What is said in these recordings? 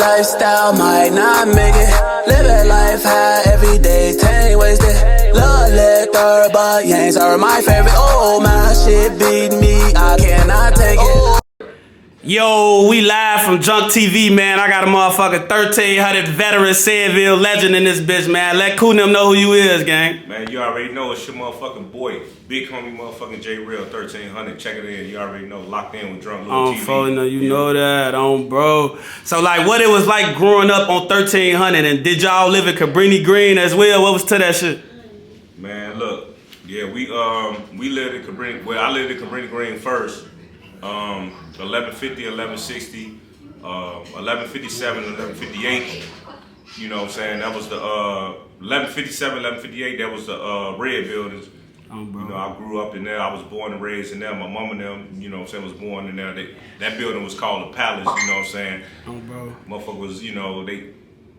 lifestyle might not make it. Living life high every day, tank wasted. Love liquor, but yanks are my favorite. Oh, my shit beat me, I cannot take it. Yo, we live from Drunktv, man. I got a motherfucking 1300 veteran Sedville legend in this bitch, man. Let Coon them know who you is, gang. Man, you already know it's your motherfucking boy, big homie motherfucking JayRell 1300. Check it in. You already know. Locked in with Drunk Little TV. You know that, bro. So, like, what it was like growing up on 1300, and did y'all live in Cabrini Green as well? What was to that shit? Man, look, yeah, we lived in Cabrini. Well, I lived in Cabrini Green first. 1150, 1160, 1157, 1158. You know what I'm saying? That was the 1157, 1158. That was the red buildings. Oh, bro. You know, I grew up in there. I was born and raised in there. My mom and them, you know what I'm saying, was born in there. That building was called the Palace. You know what I'm saying? Oh, bro. Motherfucker was, you know,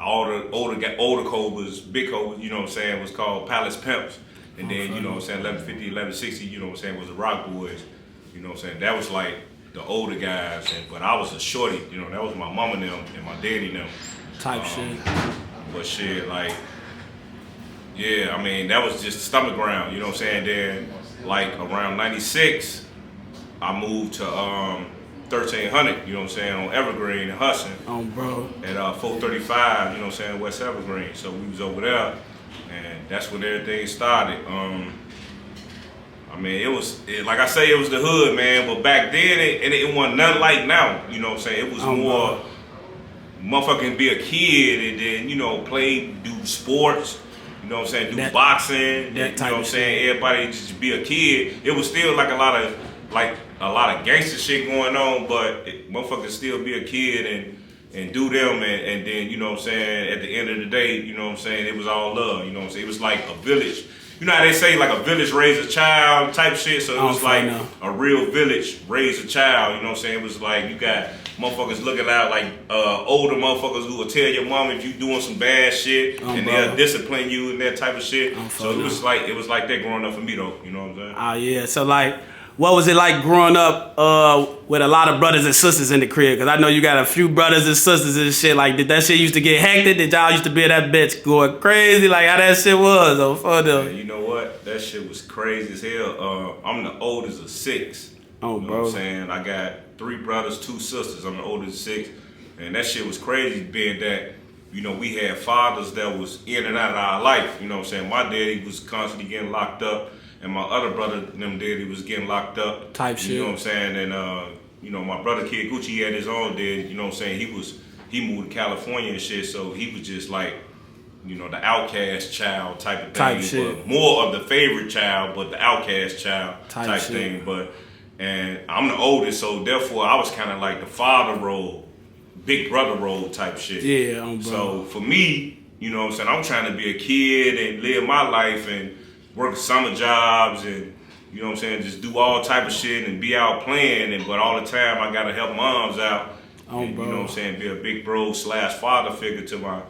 all the older cobras, big cobras, you know what I'm saying, was called Palace Pimps. And then, you know what I'm saying, 1150, 1160, you know what I'm saying, was the Rock Boys. You know what I'm saying? That was like the older guys, but I was a shorty. You know, that was my mom and them and my daddy and them. Type shit. But shit, like, yeah, I mean, that was just stomach ground. You know what I'm saying? Then, like, around 96, I moved to 1300, you know what I'm saying, on Evergreen and Hudson. Oh, bro. At 435, you know what I'm saying, West Evergreen. So we was over there, and that's when everything started. I mean, like I say, it was the hood, man, but back then, it wasn't nothing like now, you know what I'm saying? It was more, motherfucking be a kid and then, you know, do sports, you know what I'm saying, do boxing, you know what I'm saying, everybody just be a kid. It was still like a lot of gangster shit going on, but motherfuckers still be a kid and do them, and then, you know what I'm saying, at the end of the day, you know what I'm saying, it was all love, you know what I'm saying? It was like a village. You know how they say like a village raised a child type shit? So it was like a real village raised a child, you know what I'm saying? It was like you got motherfuckers looking out like older motherfuckers who will tell your mom if you doing some bad shit and they'll discipline you and that type of shit. So it was like that growing up for me though, you know what I'm saying? Oh yeah, so like, what was it like growing up with a lot of brothers and sisters in the crib? Because I know you got a few brothers and sisters and shit. Like, did that shit used to get hectic? Did y'all used to be that bitch going crazy? Like, how that shit was? Man, you know what? That shit was crazy as hell. I'm the oldest of 6. Oh, you know bro. what I'm saying? I got 3 brothers, 2 sisters. I'm the oldest of 6. And that shit was crazy being that, you know, we had fathers that was in and out of our life. You know what I'm saying? My daddy was constantly getting locked up. And my other brother, them daddy was getting locked up. Type shit. You know what I'm saying? And, you know, my brother Kid Gucci had his own daddy. You know what I'm saying? He moved to California and shit, so he was just like, you know, the outcast child type of thing. Shit. But more of the favorite child, but the outcast child type shit. thing. And I'm the oldest, so therefore I was kind of like the father role, big brother role type shit. Yeah, bro. So for me, you know what I'm saying, I'm trying to be a kid and live my life and work summer jobs and, you know what I'm saying, just do all type of shit and be out playing, but all the time I gotta help moms out. And, you know what I'm saying, be a big bro / father figure to my,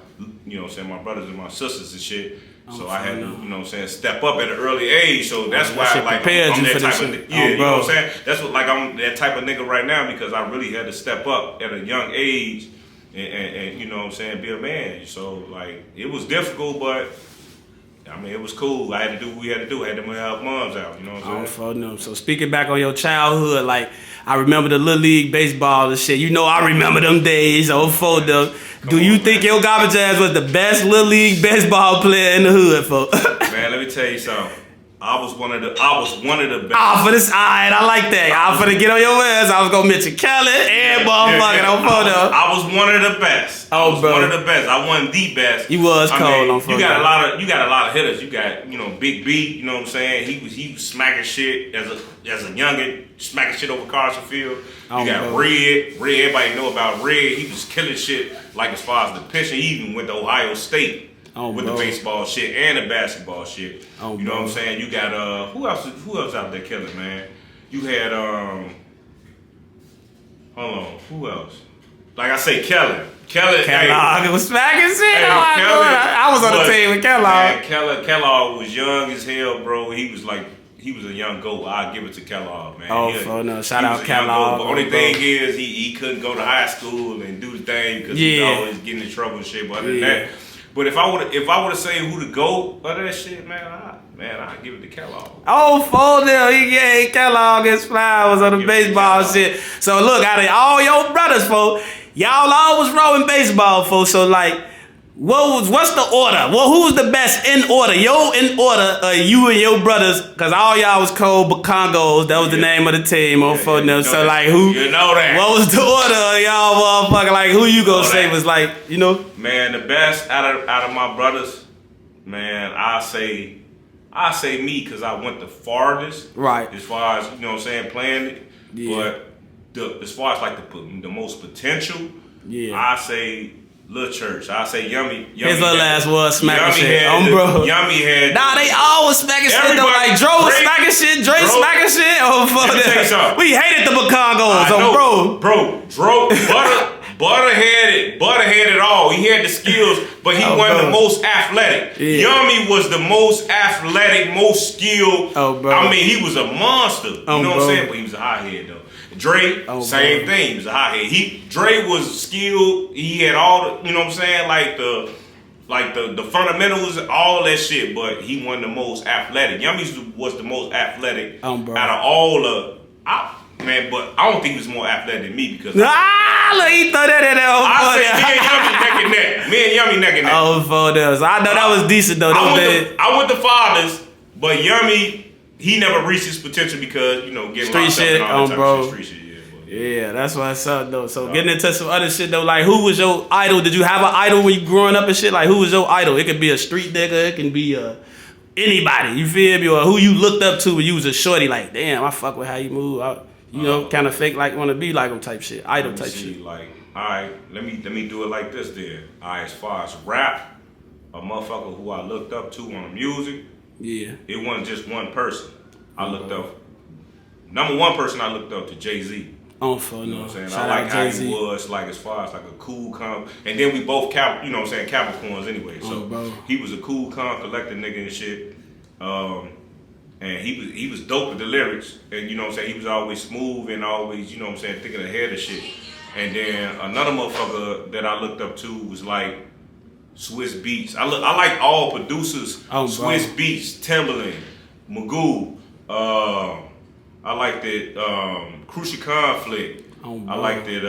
you know what I'm saying, my brothers and my sisters and shit. So I had to, you know what I'm saying, step up at an early age. So that's why like I'm that type of you know what I'm saying? That's what, like, I'm that type of nigga right now because I really had to step up at a young age and you know what I'm saying, be a man. So like it was difficult, but I mean, it was cool. I had to do what we had to do. I had to help moms out, you know what I'm saying? So speaking back on your childhood, like, I remember the Little League baseball and shit. You know, I remember them days. Do you think your garbage ass was the best Little League baseball player in the hood, folks? Man, let me tell you something. I was one of the best. Alright, I like that. I'm finna get on your ass. I was gonna mention Kelly and motherfucking on photo. I was one of the best. Oh, bro. One of the best. I wasn't the best. You was cold on photo. You got a lot of hitters. You got, you know, Big B, you know what I'm saying? He was smacking shit as a youngin', smacking shit over Carson Field. You got Red, everybody know about Red. He was killing shit like as far as the pitching. He even went to Ohio State. With the baseball shit and the basketball shit. You know what I'm saying? You got who else out there killing, man? You had hold on, who else? Like I say, Kellogg was smacking shit. I was on the team with Kellogg. Man, Kellogg was young as hell, bro. He he was a young GOAT. I'll give it to Kellogg, man. Oh, no. Shout out Kellogg. The only thing is he couldn't go to high school and do the thing because he's always getting in trouble and shit. But other than that, but if I would have say who the GOAT of that shit, I'd give it to Kellogg. Oh, for them. He gave Kellogg his flowers on the baseball shit. So look, out of all your brothers, folks, y'all always rowing baseball, folks. So like, what's the order? Well, who's the best in order? Yo, in order, you and your brothers, because all y'all was called Bacongos. That was the name of the team on for them. So like, who? You know that. What was the order of y'all motherfucker? Like, who you gonna say was like, you know? Man, the best out of my brothers, man, I say me because I went the farthest. Right. As far as, you know what I'm saying, playing it. Yeah. But as far as like the most potential, I say Lil Church. I say Yummy. His little ass was smacking shit. Bro. Yummy had. Nah, they always smacking shit though. Like Dre was smacking shit. Dre smacking shit. Oh, fuck that. We hated the Bacongos, bro. Bro, Butta had it all. He had the skills, but he wasn't the most athletic. Yummy was the most athletic, most skilled. Oh, bro. I mean, he was a monster. You know what I'm saying? But he was a hothead though. Dre, same thing. He was a hothead. Dre was skilled. He had all the, you know what I'm saying, like the fundamentals, all that shit. But he wasn't the most athletic. Yummy was the most athletic out of all the. Man, but I don't think he was more athletic than me because. Look, he throw that in there. I said me and Yummy neck and neck. Me and Yummy neck and neck. Oh, for those. I know that was decent though. I went the fathers, but Yummy, he never reached his potential because, you know, getting street shit, bro. Street shit, yeah, that's what's up though. So getting into some other shit though, like who was your idol? Did you have an idol when you growing up and shit? Like who was your idol? It could be a street nigga, it can be anybody. You feel me? Or who you looked up to when you was a shorty? Like, damn, I fuck with how you move. You know, kind of fake like want to be like him type shit, idol type shit. Like, all right, let me do it like this then. All right, as far as rap, a motherfucker who I looked up to on the music. Yeah. It wasn't just one person. I looked up. Number one person I looked up to Jay-Z. Oh, for you know what I'm saying? Shout I like out how Jay-Z. he was, like as far as like a cool, calm, and then we both you know what I'm saying, Capricorns anyway. So he was a cool, calm, collected nigga and shit. And he was dope with the lyrics, and you know what I'm saying, he was always smooth and always, you know what I'm saying, thinking ahead of shit. And then another motherfucker that I looked up to was like Swiss Beats. I like all producers. Swiss Beats, Timbaland, Magoo. I like that Crucial Conflict. I like that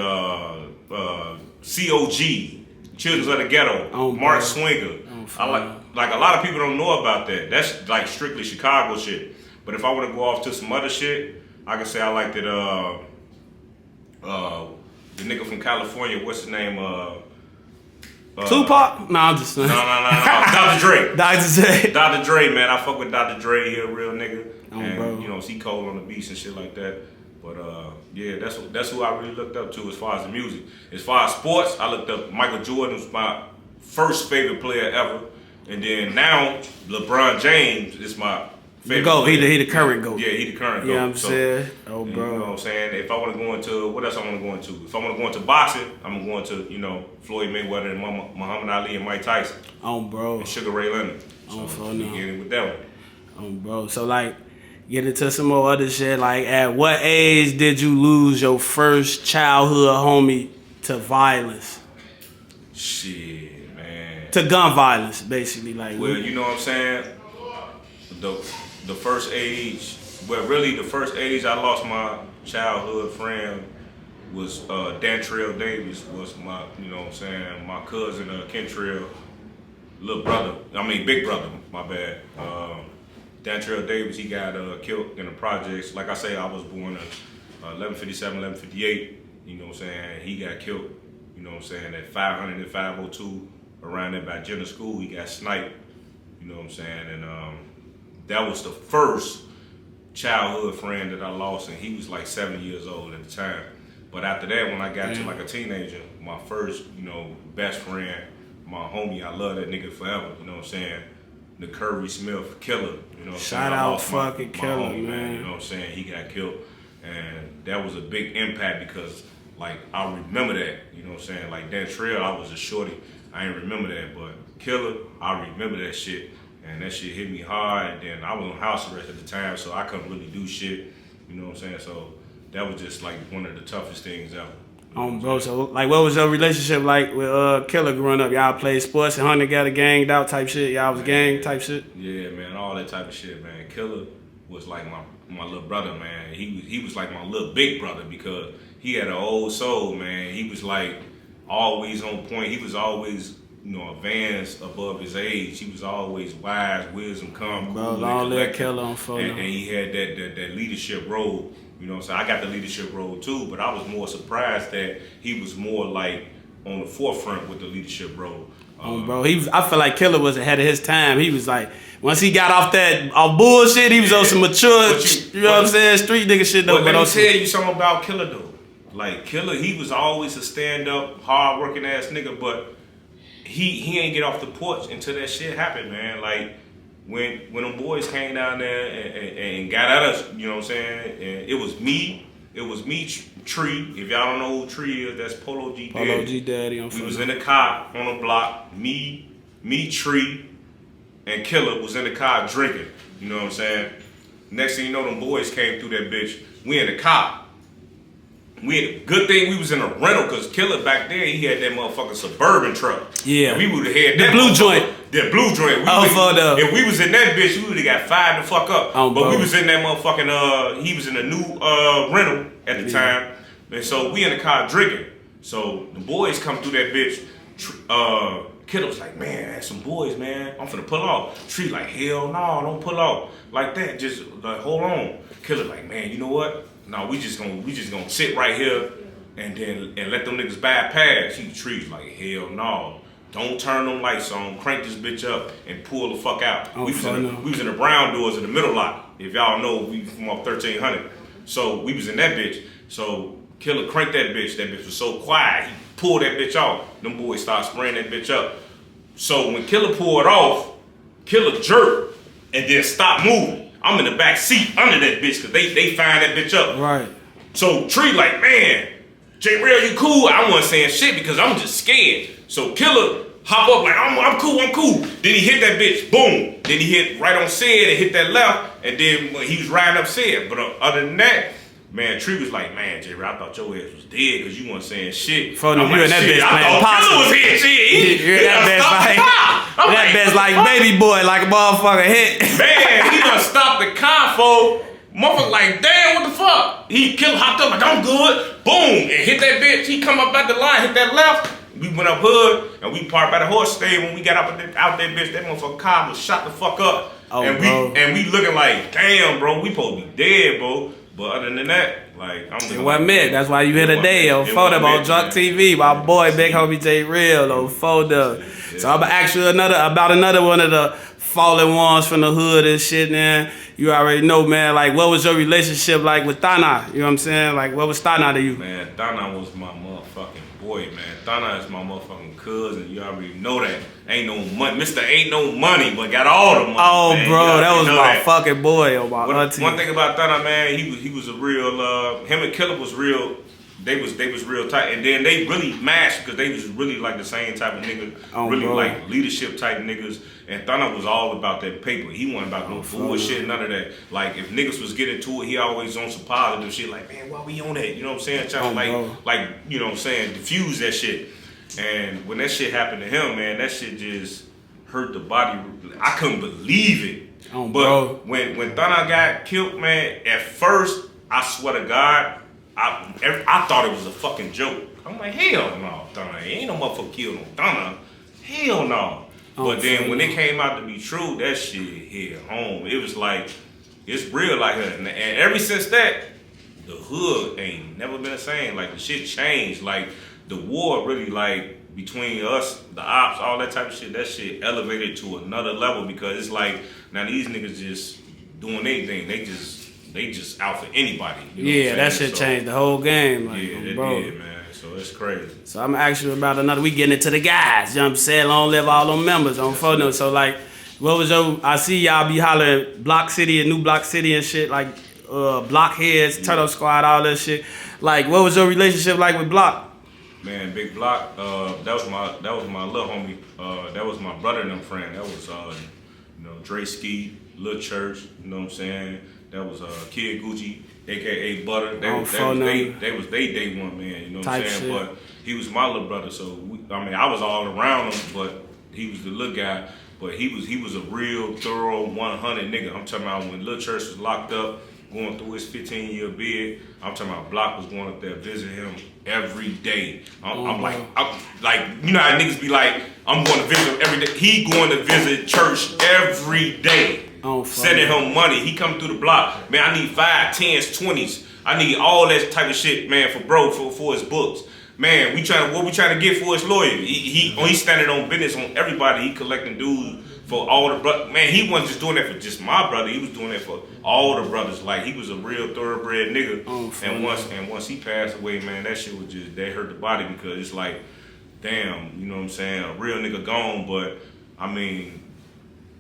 COG, Children of the Ghetto, Mark Swinger. I like a lot of people don't know about that. That's like strictly Chicago shit. But if I want to go off to some other shit, I can say I like that the nigga from California, what's his name? Tupac? No, I'm just No. Dr. Dre. Dr. Dre, man. I fuck with Dr. Dre. He a real nigga. Bro. You know, he cold on the beats and shit like that. But yeah, that's who I really looked up to as far as the music. As far as sports, I looked up Michael Jordan was my first favorite player ever. And then now LeBron James is my favorite. GOAT. He the current GOAT. Yeah, he the current GOAT. You know what I'm saying? Oh, bro. You know what I'm saying? If I want to go into, what else I want to go into? If I want to go into boxing, I'm going to, you know, Floyd Mayweather and Muhammad Ali and Mike Tyson. Oh, bro. And Sugar Ray Leonard. So for now. Get in with that one. Oh, bro. So, like, get into some more other shit. Like, at what age did you lose your first childhood homie to violence? Shit, man. To gun violence, basically. Like, well, you know what I'm saying? The first age, well, really the first age I lost my childhood friend was Dantrell Davis was my, you know what I'm saying, my cousin Kentrell, little brother, big brother, my bad. Dantrell Davis, he got killed in the projects. Like I say, I was born in 1157, 1158, you know what I'm saying? He got killed, you know what I'm saying, at 500 and 502, around there by Jenner School. He got sniped, you know what I'm saying? And that was the first childhood friend that I lost, and he was like 7 years old at the time. But after that, when I got to like a teenager, my first, you know, best friend, my homie, I love that nigga forever, you know what I'm saying? The Curry Smith killer, you know what I'm saying? Shout out fucking killer, homie, man. You know what I'm saying? He got killed, and that was a big impact because, like, I remember that, you know what I'm saying? Like, Dantrell, I was a shorty, I ain't remember that, but Killer, I remember that shit. and that shit hit me hard. And then I was on house arrest at the time, so I couldn't really do shit. You know what I'm saying? So that was just like one of the toughest things ever. Bro, so like, what was your relationship like with Killer growing up? Y'all played sports and hung together, ganged out type shit. Y'all was gang type shit. Yeah, man, all that type of shit, man. Killer was like my little brother, man. He was like my little big brother because he had an old soul, man. He was like always on point. He was always, you know, advanced above his age. He was always wise, wisdom, calm, cool. Long live Killer on photo. And he had that leadership role. You know what I'm saying? I got the leadership role too, but I was more surprised that he was more like on the forefront with the leadership role. Bro, I feel like Killer was ahead of his time. He was like, once he got off that bullshit, he was on some mature, you know what I'm saying, street nigga shit though. But let me tell you something about Killer though. Like Killer, he was always a stand-up, hard-working ass nigga, but he ain't get off the porch until that shit happened, man. Like when them boys came down there and got at us, you know what I'm saying? And it was me, Tree. If y'all don't know who Tree is, that's Polo G Daddy. Polo G Daddy on We was in the car on the block, me, Tree, and Killer was in the car drinking. You know what I'm saying? Next thing you know, them boys came through that bitch. We in the car. Good thing we was in a rental, because Killer back then, he had that motherfucking Suburban truck. Yeah. And we would have had that blue joint. That blue joint. If we was in that bitch, we would have got fired the fuck up. But we was in that motherfucking, he was in a new rental at the time. And so we in the car drinking. So the boys come through that bitch. Killer was like, man, that's some boys, man. I'm finna pull off. Tree like, hell no, don't pull off like that. Just like, hold on. Killer like, man, you know what? No, we just gonna sit right here and let them niggas bypass. Tree's like, hell no. Don't turn them lights on. Crank this bitch up and pull the fuck out. We was in the brown doors in the middle lot. If y'all know, we from up 1300. So we was in that bitch. So Killer cranked that bitch. That bitch was so quiet. He pulled that bitch off. Them boys started spraying that bitch up. So when Killer pulled off, Killer jerked and then stopped moving. I'm in the back seat under that bitch because they find that bitch up. Right. So Tree like, man, JayRell, you cool? I wasn't saying shit because I'm just scared. So Killer hop up like, I'm cool. Then he hit that bitch, boom. Then he hit right on Sid and hit that left. And then when he was riding up Sid. But other than that, man, Tree was like, man, JayRell, I thought your ass was dead because you weren't saying shit. You in that bitch playing possum. Killer was here, shit. You're that bitch like baby boy, like a motherfucker hit. Man, he done stopped the car, for motherfucker like, damn, what the fuck? Killer hopped up like, I'm good. Boom, and hit that bitch. He come up at the line, hit that left. We went up hood, and we parked by the horse stable. When we got out that bitch, that motherfucker car was shot the fuck up. And we looking like, damn, bro, we supposed to be dead, bro. But other than that, like, it wasn't meant. That's why you here today on photo on Drunktv. My boy, BigHomieJayRell on photo. So I'm gonna ask you about another one of the fallen ones from the hood and shit, man. You already know, man. Like, what was your relationship like with Tana? You know what I'm saying? Like, what was Tana to you? Man, Tana was my motherfucking boy, man. Tana is my motherfucking cousin. You already know that. Ain't no money. Mr. Ain't no money, but got all the money. Oh, man. bro, that was my fucking boy. Oh, my auntie. One thing about Tana, man, he was a real. Him and Killer was real. They was real tight, and then they really matched because they was really like the same type of nigga, like leadership type niggas. And Tana was all about that paper. He wasn't about no bullshit, none of that. Like if niggas was getting to it, he always on some positive shit. Like, man, why we on that? You know what I'm saying? Trying to like you know what I'm saying, diffuse that shit. And when that shit happened to him, man, that shit just hurt the body. I couldn't believe it. But when Tana got killed, man, at first I swear to God, I thought it was a fucking joke. I'm like, hell no, Tana. Ain't no motherfucker killed no Tana. Hell no. But then when it came out to be true, that shit hit home. It was like, it's real like her. And ever since that, the hood ain't never been the same. Like, the shit changed. Like, the war really, like, between us, the ops, all that type of shit, that shit elevated to another level because it's like, now these niggas just doing anything. They just out for anybody. You know that shit changed the whole game. Like, yeah, it did, man. So it's crazy. So I'm asking you about another. We getting into the guys. You know what I'm saying? Long live all them members on photo. So like, what was your? I see y'all be hollering Block City and New Block City and shit like Blockheads, Turtle Squad, all that shit. Like, what was your relationship like with Block? Man, Big Block. That was my little homie. That was my brother and them friend. You know, Dre Ski, Lil Church, you know what I'm saying? That was Kid Gucci, aka Butta. They was they day one, man, you know what I'm saying? Shit. But he was my little brother, so I was all around him, but he was the little guy. But he was a real thorough 100 nigga. I'm talking about when Lil Church was locked up, going through his 15-year bid. I'm talking about Block was going up there visiting him every day. I'm like, you know how niggas be like, I'm going to visit him every day. He going to visit Church every day. Sending him money. He coming through the block. Man, I need 5, 10s, 20s. I need all that type of shit, man, for his books. Man, what we trying to get for his lawyer? He's standing on business on everybody. He collecting dues for all the brothers. Man, he wasn't just doing that for just my brother. He was doing that for all the brothers. Like, he was a real thoroughbred nigga. And once he passed away, man, that shit was just, that hurt the body, because it's like, damn, you know what I'm saying? A real nigga gone, but I mean,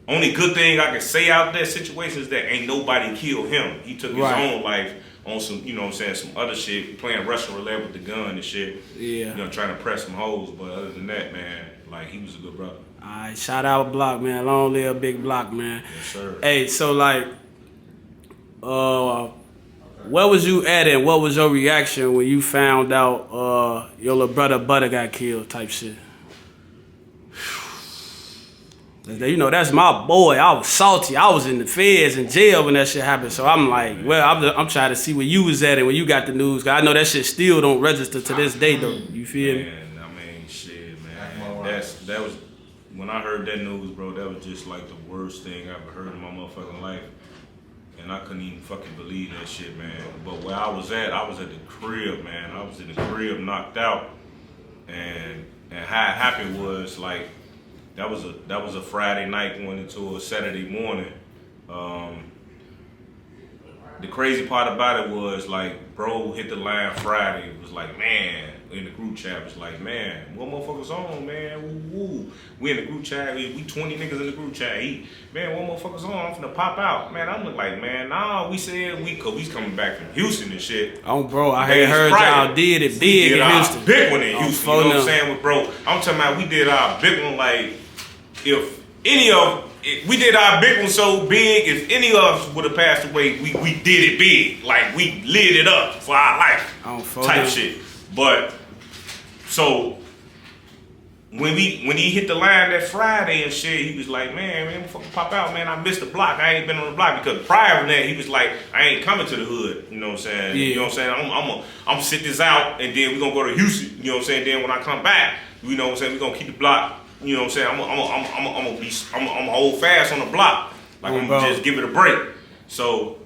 only good thing I can say out that situation is that ain't nobody killed him. He took his own life on some, you know what I'm saying, some other shit, playing Russian roulette with the gun and shit. Yeah. You know, trying to press some hoes. But other than that, man, like, he was a good brother. All right, shout out Block, man. Long live Big Block, man. Yes, sir. Hey, so like, where was you at and what was your reaction when you found out your little brother Butta got killed type shit? You know, that's my boy. I was salty. I was in the feds in jail when that shit happened. So I'm like, well, I'm trying to see where you was at and when you got the news. Cause I know that shit still don't register to this day, though. You feel me? I mean, shit, man. That was, when I heard that news, bro, that was just like the worst thing I ever heard in my motherfucking life. And I couldn't even fucking believe that shit, man. But where I was at the crib, man. I was in the crib, knocked out. And how it happened was, like, that was a Friday night going into a Saturday morning. The crazy part about it was, like, bro hit the line Friday. It was like, man, in the group chat, was like, man, what motherfuckers on, man? Woo. We in the group chat, we 20 niggas in the group chat. Man, what motherfuckers on? I'm finna pop out. Man, I'm like, man, nah, we said cause we coming back from Houston and shit. Oh, bro, I heard y'all did it big in Houston. Big one in Houston, you know what I'm saying? With bro, I'm talking about we did our big one, like, if any of, we did our big one so big, if any of us would have passed away, we did it big. Like, we lit it up for our life type shit. But, so, when he hit the line that Friday and shit, he was like, man, fucking pop out, man. I missed the block. I ain't been on the block. Because prior to that, he was like, I ain't coming to the hood. You know what I'm saying? Yeah. You know what I'm saying? I'm gonna sit this out, and then we're gonna go to Houston. You know what I'm saying? Then when I come back, you know what I'm saying, we're gonna keep the block. You know what I'm saying? I'm gonna hold fast on the block. Like, I'm gonna just give it a break. So,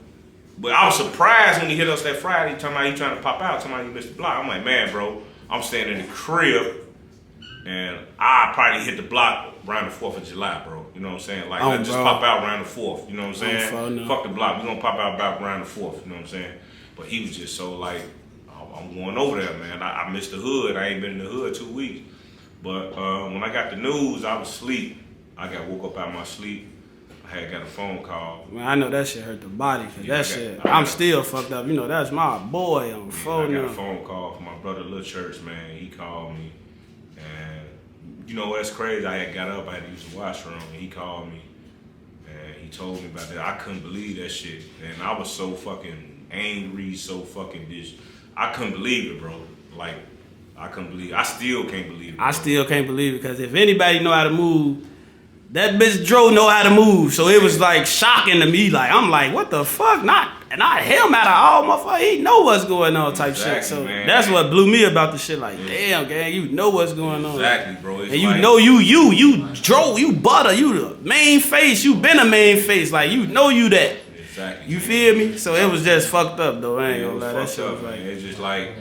but I was surprised when he hit us that Friday, talking about he trying to pop out, talking about he missed the block. I'm like, man, bro, I'm staying in the crib, and I probably hit the block around the 4th of July, bro. You know what I'm saying? Like, let's just pop out around the 4th. You know what I'm saying? Fuck the block. We're gonna pop out about around the 4th. You know what I'm saying? But he was just so like, I'm going over there, man. I missed the hood. I ain't been in the hood 2 weeks. But when I got the news, I was asleep. I got woke up out of my sleep. I had got a phone call. Man, I know that shit hurt the body, cause that shit, I'm still fucked up. You know, that's my boy on the phone. I got a phone call from my brother Lil Church, man. He called me, and you know what's crazy? I had got up, I had to use the washroom, and he called me, and he told me about that. I couldn't believe that shit, and I was so fucking angry, so fucking bitch. I couldn't believe it, bro. Like, I couldn't believe it. I still can't believe it, bro. I still can't believe it, because if anybody know how to move, that bitch Dro know how to move. So it was like shocking to me. Like, I'm like, what the fuck? Not him out of all motherfuckers. He know what's going on type shit. So man, that's what blew me about the shit. Like, damn, gang, you know what's going on. Exactly, bro. It's and you like, know you Dro, you Butta, you the main face. You been a main face. Like, you know you that. Exactly. You feel me? So it was just fucked up, though. I ain't gonna lie. That shit was like, it's just like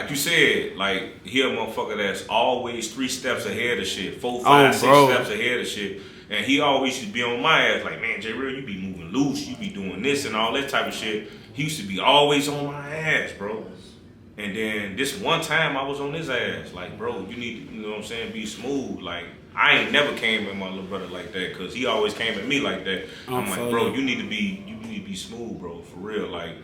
you said, like, he a motherfucker that's always 3 steps ahead of shit, 4, 5, 6 steps ahead of shit. And he always used to be on my ass, like, man, JayRell, you be moving loose, you be doing this and all that type of shit. He used to be always on my ass, bro. And then this one time I was on his ass, like, bro, you need to, you know what I'm saying, be smooth. Like, I ain't never came at my little brother like that, because he always came at me like that. I'm like, bro, you need to be smooth, bro, for real. Like,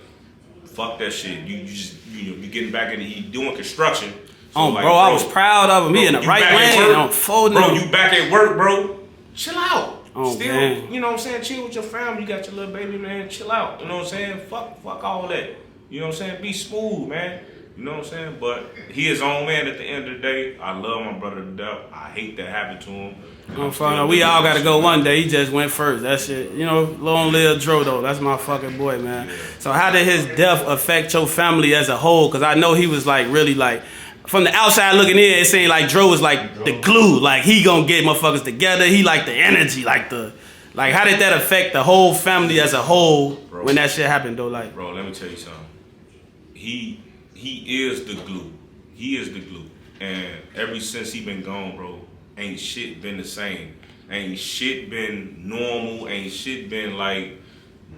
fuck that shit. You just, you getting back into, he doing construction. So like, bro, I was proud of him. He in the right lane. I'm folding. Bro, you back at work, bro. Chill out. Oh, still, man. you know what I'm saying, chill with your family. You got your little baby, man, chill out. You know what I'm saying? Fuck all that. You know what I'm saying? Be smooth, man. You know what I'm saying? But he his own man at the end of the day. I love my brother to death. I hate that happened to him. We all gotta go one day. He just went first. That shit, you know, long live Dro though. That's my fucking boy, man. Yeah. So how did his death affect your family as a whole? Cause I know he was like really like, from the outside looking in, it seemed like Dro was like the glue. Like he gonna get motherfuckers together. He like the energy, like how did that affect the whole family as a whole when that shit happened though? Like, bro, let me tell you something. He is the glue. He is the glue. And ever since he been gone, bro, ain't shit been the same. Ain't shit been normal. Ain't shit been like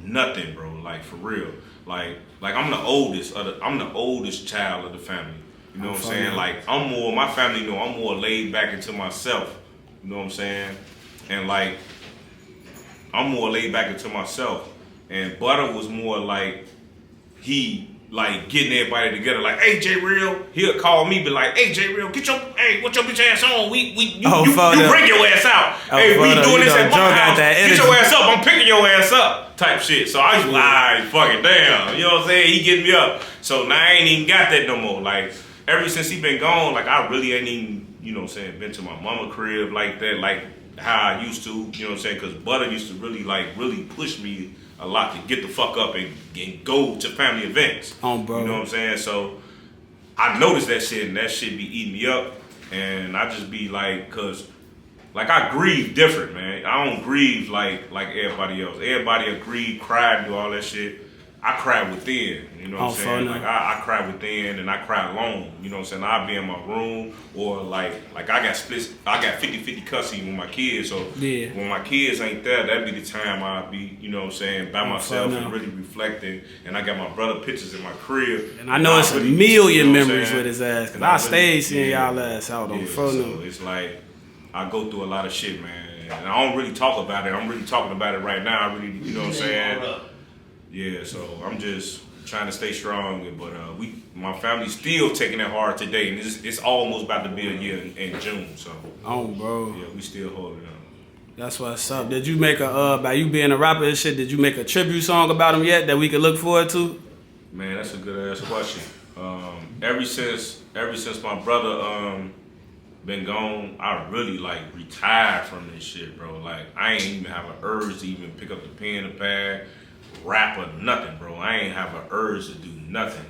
nothing, bro. Like for real. Like I'm the oldest child of the family. You know what I'm saying? Like my family know I'm more laid back into myself. You know what I'm saying? And like I'm more laid back into myself. And Butta was more like he like getting everybody together, like, hey JayRell, he'll call me, be like, hey JayRell, what your bitch ass on? You bring your ass out. Hey, we doing this at my house. Get your ass up, I'm picking your ass up, type shit. So I was like, fucking damn, you know what I'm saying? He getting me up. So now I ain't even got that no more. Like ever since he been gone, like I really ain't even, you know what I'm saying, been to my mama crib like that, like how I used to, you know what I'm saying? Cause Butta used to really push me a lot to get the fuck up and go to family events. Bro. You know what I'm saying? So I noticed that shit, and that shit be eating me up. And I just be like, cause like I grieve different, man. I don't grieve like everybody else. Everybody will grieve, cry, do all that shit. I cry within, you know what I'm saying? Like I cry within and I cry alone, you know what I'm saying? I'll be in my room or like I got 50-50 custody with my kids, so when my kids ain't there, that'd be the time I'll be, you know what I'm saying, by myself and really reflecting, and I got my brother pictures in my crib. And I know it's really, a million memories with his ass, cause I stayed seeing y'all ass out on the phone. So it's like, I go through a lot of shit, man, and I don't really talk about it. I'm really talking about it right now. I really, you know what I'm saying? Yeah, so I'm just trying to stay strong, but my family's still taking it hard today, and it's almost about to be a year in June, so. Bro. Yeah, we still holding on. That's what's up. Did you make by you being a rapper and shit, did you make a tribute song about him yet that we could look forward to? Man, that's a good ass question. Ever since my brother been gone, I really like retired from this shit, bro. Like I ain't even have an urge to even pick up the pen and pad, rap or nothing, bro. I ain't have an urge to do nothing.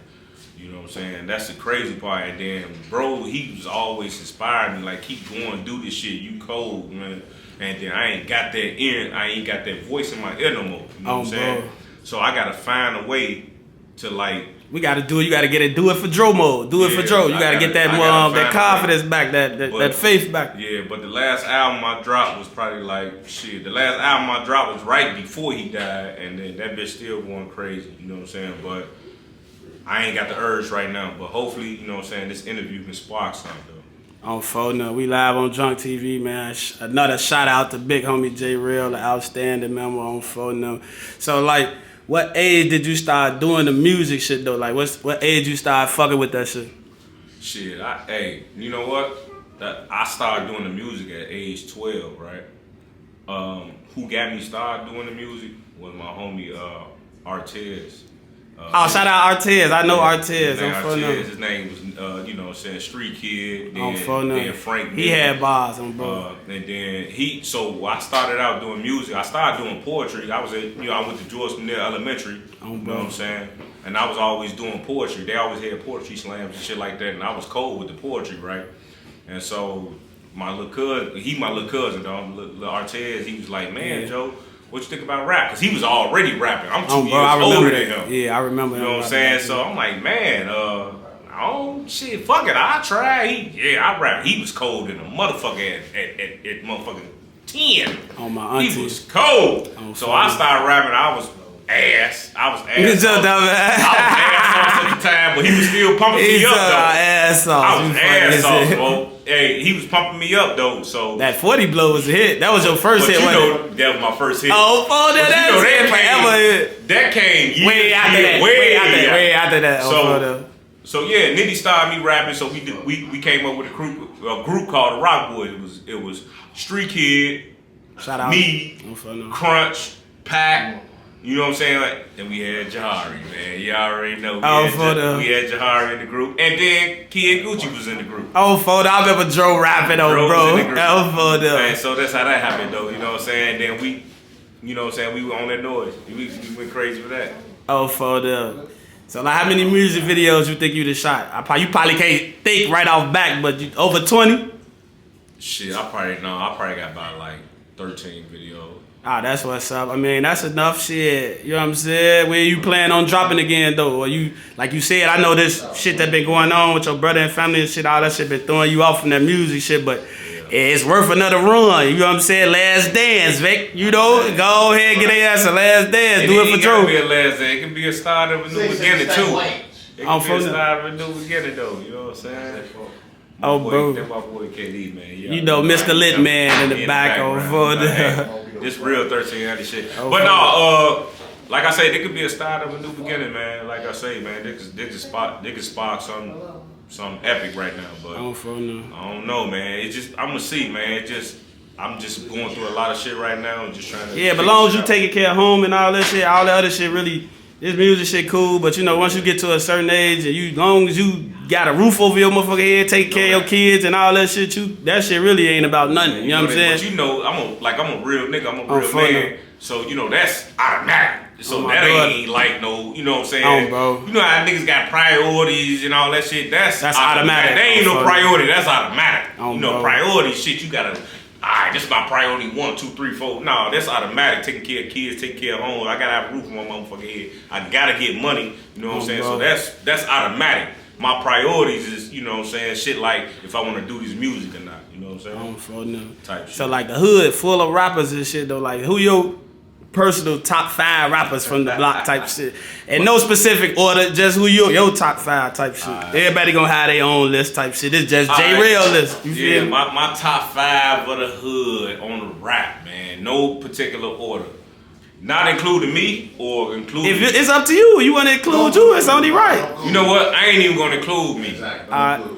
You know what I'm saying? That's the crazy part. And then, bro, he was always inspiring me, like, keep going, do this shit. You cold, man. And then I ain't got that voice in my ear no more. You know what I'm saying? Bro. So I gotta find a way to like. We gotta do it. You gotta do it for Dro mode. Do it for Dro. You gotta get that that confidence back, that faith back. Yeah, but the last album I dropped was probably like shit. The last album I dropped was right before he died, and then that bitch still going crazy. You know what I'm saying? But I ain't got the urge right now. But hopefully, you know what I'm saying, this interview can spark something though. On phone, we live on Drunktv, man. Another shout out to BigHomieJayRell, the outstanding member on phone. So like, what age did you start doing the music shit though? Like, what age you start fucking with that shit? Shit, you know what? I started doing the music at age 12, right? Who got me started doing the music was my homie Artez. Shout out Artez. I know Artez. His name was, you know what I'm saying, Street Kid. Then Frank. He had bars on bro. And then so I started out doing music. I started doing poetry. I went to George Smith Elementary. You know what I'm saying? And I was always doing poetry. They always had poetry slams and shit like that. And I was cold with the poetry, right? And so my little cousin, though, little Artez, he was like, man, Joe, what you think about rap? Because he was already rapping. I'm 2 years older than him. Yeah, I remember. You know what I'm saying? So I'm like, man, shit, fuck it, I'll try. I rap. He was cold in a motherfucker at motherfucking 10. Oh, my auntie. He was cold. So I started rapping. I was ass. I was ass at the time, but he was still pumping me up, though. I was ass off, bro. Hey, he was pumping me up though, so that 40 blow was a hit. That was your first hit, wasn't it? That was my first hit. That came way after that. So yeah, Nitty started me rapping. So we came up with a group called the Rock Boys. It was Street Kid, Shout out. Me, Crunch, Pac. You know what I'm saying? Like, then we had Jahari, man. You already know. We had Jahari in the group. And then Kid Gucci was in the group. Oh, for I remember Dro rapping, bro. And so that's how that happened, though. You know what I'm saying? And then we, you know what I'm saying? We were on that noise. We went crazy for that. Oh, for the. So, like, how many music videos you think you done shot? You probably can't think right off back, but over 20? Shit, I probably got about like 13 videos. Ah, that's what's up. I mean, that's enough shit. You know what I'm saying? When you plan on dropping again, though? Or you, like you said, I know this shit that been going on with your brother and family and shit, all that shit been throwing you off from that music shit, but it's worth another run. You know what I'm saying? Last dance, Vic. You know, go ahead, get their ass a last dance. And do it for Joe. It can be a last dance. It can be a start of a new beginning, too. It can be a start of a new beginning, though. You know what I'm saying? Bro. That's my boy KD, man. You know, Mr. Lit Man in the back over there. This real 1300 shit. But no, like I say, it could be a start of a new beginning, man. Like I say, man, they could spark some epic right now. But I don't know, man. It's just, I'm gonna see, man. I'm just going through a lot of shit right now and just trying to. Yeah, but as long as you taking care of home and all that shit, all the other shit really. This music shit cool, but you know, once you get to a certain age and as long as you got a roof over your motherfucking head, take care of your kids and all that shit, that shit really ain't about nothing. You know what I'm saying? But you know, I'm a real nigga, I'm a real man. So, you know, that's automatic. So that ain't like no, you know what I'm saying? Bro. You know how niggas got priorities and all that shit? That's automatic. That ain't no priority, that's automatic. You know, bro. priority shit, you gotta, alright, this is my priority 1, 2, 3, 4. No, that's automatic. Taking care of kids, taking care of home. I gotta have a roof on my motherfucking head. I gotta get money. You know what I'm saying? Bro. So that's automatic. My priorities is, you know what I'm saying, shit like if I want to do this music or not. You know what I'm saying? Type shit. So like the hood full of rappers and shit though. Like who your personal top 5 rappers from the block type shit? And no specific order, just who your top 5 type shit. Everybody gonna have their own list type shit. It's just JayRell list. You feel me? My top 5 of the hood on the rap, man. No particular order. Not including me or including. If it's up to you, you want to include you, it's only right. You know what? I ain't even gonna include me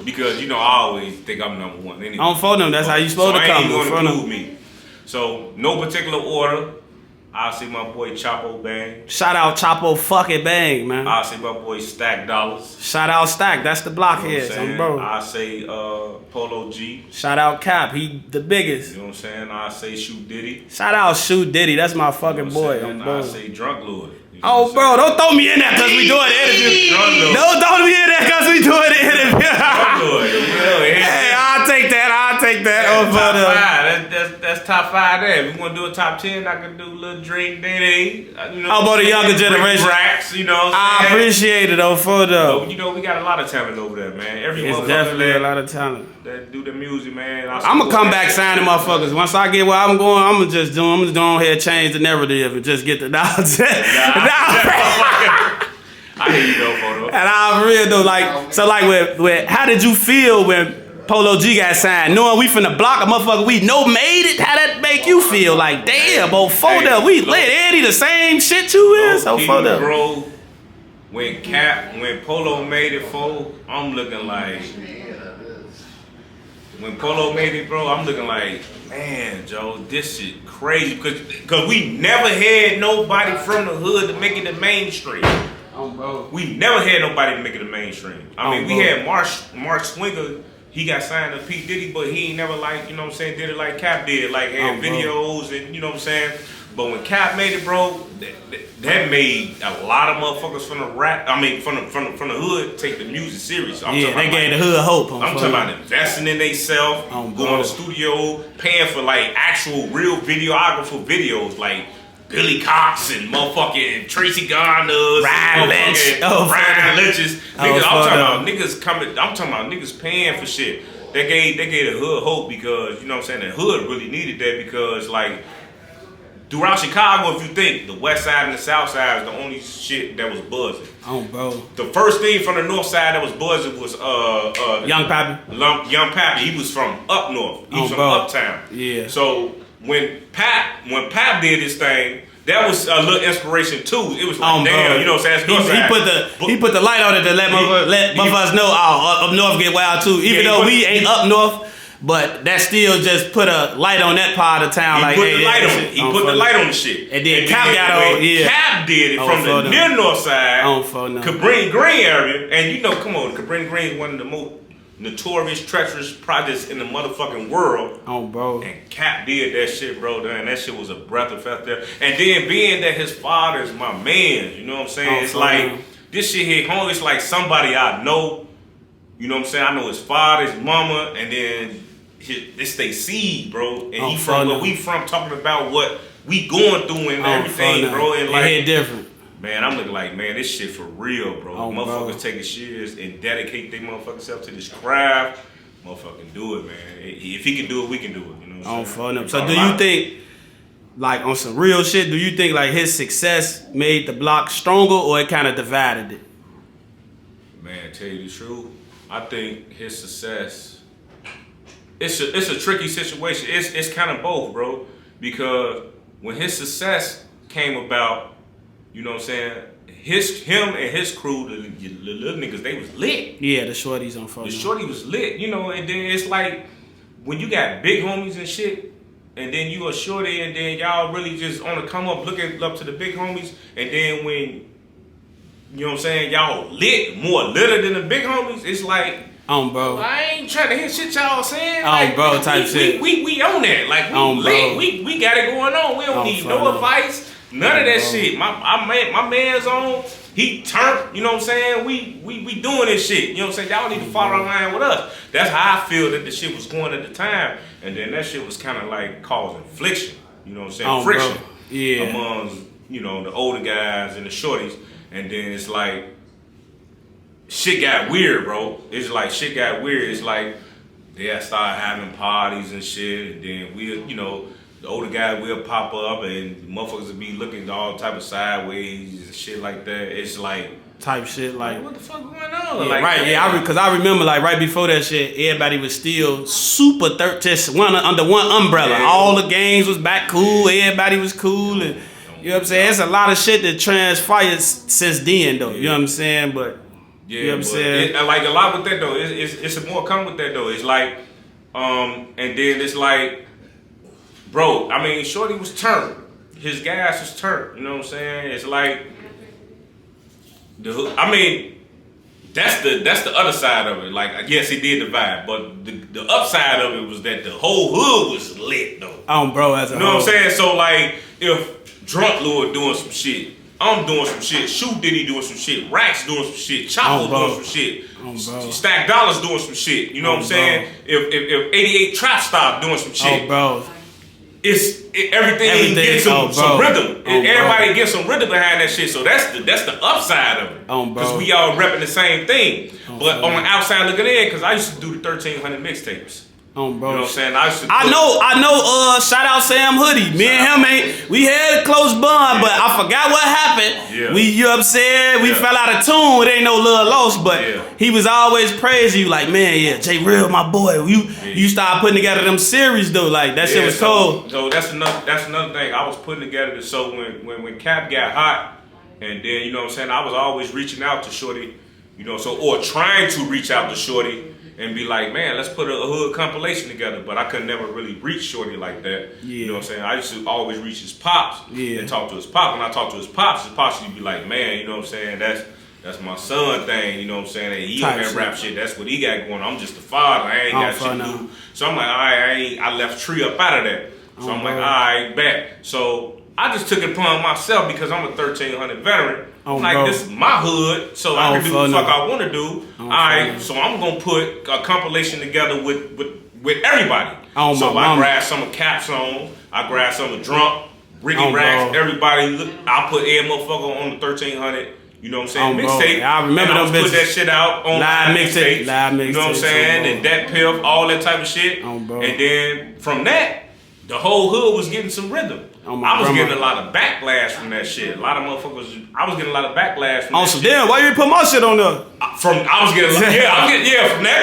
because you know I always think I'm number 1. Anyway. On phone them, that's how you supposed to come. I ain't even gonna include me. So no particular order. I'll see my boy Chapo Bang. Shout out Chapo fucking Bang, man. I'll see my boy Stack Dollars. Shout out Stack, that's the blockheads, bro. I'll say Polo G. Shout out Cap, he the biggest. You know what I'm saying? I'll say Shoot Diddy. Shout out Shoot Diddy, that's my fucking boy. I'll say Drunk Lord. Oh, bro, don't throw me in there because we doing the interview. Don't throw me in there because we doing the interview. Hey, I'll take that. That's top 5 there. If we want to do a top 10, I can do Lil Drink, Diddy. You know, how about the younger generation? Racks, you know. I appreciate it, though, for though. You know, we got a lot of talent over there, man. It's definitely a lot of talent. That do the music, man. I'm gonna come back signing motherfuckers. Once I get where I'm going, I'm just going ahead, change the narrative, and just get the dollars. I hear you though, Photo. And I'm real though, like, so like with how did you feel when Polo G got signed? Knowing we from the block, a motherfucker we know made it, how that make you feel? Like, damn, bro, Photo, we lit. Eddie the same shit you is? So Photo. Bro, when Polo made it, I'm looking like, when Polo made it, bro, I'm looking like, man, Joe, this shit crazy. Because we never had nobody from the hood to make it the mainstream. We never had nobody to make it the mainstream. I mean, we had Mark Swinger. He got signed to P. Diddy, but he ain't never like, you know what I'm saying, did it like Cap did. Like, had videos and, you know what I'm saying. But when Cap made it, bro, that made a lot of motherfuckers from the rap, I mean, from the hood take the music serious. They gave the hood hope. I'm talking about investing in themselves, going to the studio, paying for like actual real videographer videos, like Billy Cox and motherfucking Tracy Garners, Ryan Lynch's. I'm talking about niggas coming. I'm talking about niggas paying for shit. They gave the hood hope because, you know what I'm saying, the hood really needed that because like throughout Chicago, if you think the west side and the south side is the only shit that was buzzing. The first thing from the north side that was buzzing was Young Pappy. Young Pappy. He was from up north. He was from uptown. Yeah. So when Pap did his thing, that was a little inspiration too. It was like, damn, you know what I'm saying? He put the light on it to let motherfuckers know up north get wild too. Even though we ain't up north, But that still just put a light on that part of town. He put the light on it. He put the light on the shit. And then Cap got on. Yeah. Cap did it from the near north side, Cabrini Green area, and you know, come on, Cabrini Green is one of the most notorious, treacherous projects in the motherfucking world. Oh, bro. And Cap did that shit, bro. And that shit was a breath of fresh air. And then being that his father is my man, you know what I'm saying? It's like, this shit hit home. It's like somebody I know, you know what I'm saying? I know his father, his mama, and then this they seed, bro. And he from where we from, talking about what we going through and everything, bro. And like, it different. Man, I'm looking like, man, this shit for real, bro. Motherfuckers take it serious and dedicate their motherfucking self to this craft. Motherfucking do it, man. If he can do it, we can do it. You know what I'm saying? So do you think, like on some real shit, do you think like his success made the block stronger or it kind of divided it? Man, tell you the truth, I think his success, it's a tricky situation. It's kind of both, bro. Because when his success came about, you know what I'm saying? Him and his crew, the little niggas, they was lit. Yeah, the shorties on phone. The shorty was lit, you know, and then it's like when you got big homies and shit, and then you a shorty, and then y'all really just on the come up, looking up to the big homies, and then when, you know what I'm saying, y'all lit, more litter than the big homies, it's like, bro. I ain't trying to hear shit y'all saying. Bro, type shit. We on that. Like, we lit. We got it going on. We don't need no advice. None of that shit. My man's on. He turned. You know what I'm saying? We doing this shit. You know what I'm saying? Y'all need to follow line with us. That's how I feel that the shit was going at the time. And then that shit was kind of like causing friction. You know what I'm saying? Friction. Bro. Yeah. Amongst, you know, the older guys and the shorties. And then it's like shit got weird, bro. It's like shit got weird. It's like they started having parties and shit. And then you know, the older guys will pop up and motherfuckers will be looking all type of sideways and shit like that. It's like type shit like what the fuck going on? Yeah, like, right, yeah, because I remember like right before that shit, everybody was still super just under one umbrella. Yeah. All the gangs was back cool, everybody was cool, and you know what I'm saying? It's a lot of shit that transpired since then though. You know what I'm saying? But yeah, you know what I'm saying? Like a lot with that though, it's more come with that though. It's like and then it's like, bro, I mean, shorty was turned. His gas was turned. You know what I'm saying? It's like, I mean, that's the other side of it. Like, yes, it did divide, but the upside of it was that the whole hood was lit though. Bro, as a you know what I'm saying? So like, if Drunk Lord doing some shit, I'm doing some shit, Shoot Diddy doing some shit, Rax doing some shit, Chopper doing some shit, Stack Dollars doing some shit. You know what I'm saying? If 88 Trap Stop doing some shit, bro. Everything gets some rhythm. Everybody gets some rhythm behind that shit. So that's the upside of it. Because we all repping the same thing. But on the outside looking in, because I used to do the 1300 mixtapes. Bro. You know what I'm saying? I know, shout out Sam Hoodie. Me and him we had a close bond, but I forgot what happened. Yeah. You know what I'm saying? We fell out of tune. It ain't no little loss, but he was always praising you like, man, JayRell, my boy. You started putting together them series though, like that shit was cold. So that's another thing. I was putting together this, so when Cap got hot, and then you know what I'm saying, I was always reaching out to Shorty, you know, or trying to reach out to Shorty and be like, man, let's put a hood compilation together. But I could never really reach Shorty like that. Yeah. You know what I'm saying? I used to always reach his pops and talk to his pops. When I talk to his pops would be like, man, you know what I'm saying? That's my son thing, you know what I'm saying? And he on that rap shit, that's what he got going on. I'm just the father, I ain't got shit to do. So I'm like, all right, I left Tree up out of that. So I'm like, all right, bet. So I just took it upon myself because I'm a 1300 veteran. This is my hood, so I can do what the fuck I want to do. All right, so I'm gonna put a compilation together with everybody. So I grabbed some of Cap's on, I grabbed some of Drunk, Ricky Rax, everybody. I put every motherfucker on the 1300. You know what I'm saying? Mixtape. I remember them bitches. Put that shit out on live mixtape. You know what I'm saying? And that piff, all that type of shit. And then from that, the whole hood was getting some rhythm. I was getting a lot of backlash from that shit. A lot of motherfuckers. I was getting a lot of backlash from that shit. Damn, why you didn't put my shit on there? From that